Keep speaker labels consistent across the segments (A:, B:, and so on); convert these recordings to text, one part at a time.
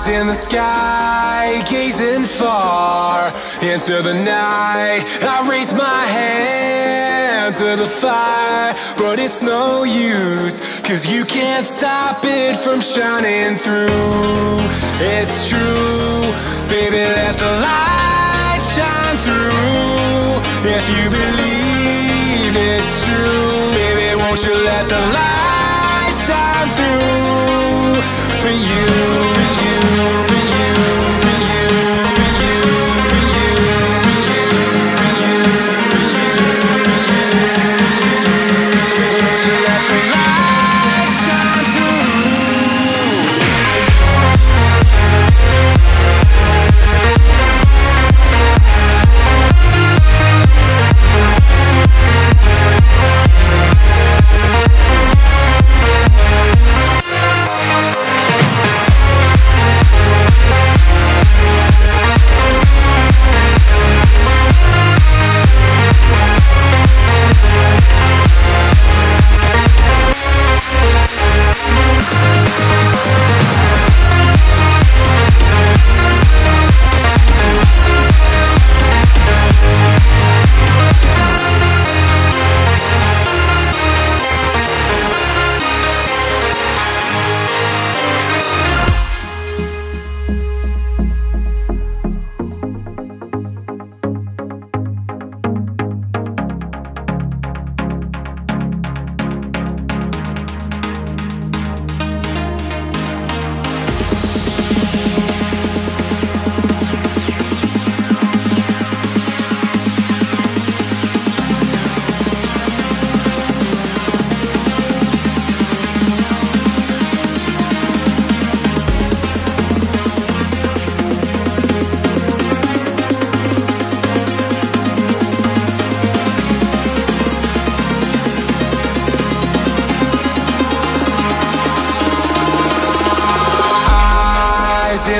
A: In the sky, gazing far into the night, I raise my hand to the fire, but it's no use, 'cause you can't stop it from shining through. It's true, baby, let the light shine through. If you believe it's true, baby, won't you let the light shine through for you, for you.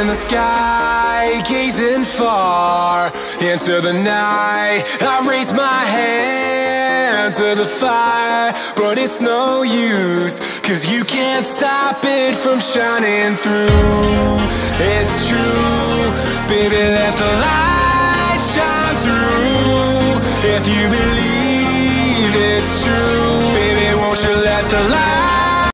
A: In the sky, gazing far into the night, I raise my hand to the fire, but it's no use, 'cause you can't stop it from shining through. It's true, baby, let the light shine through. If you believe it's true, baby, won't you let the light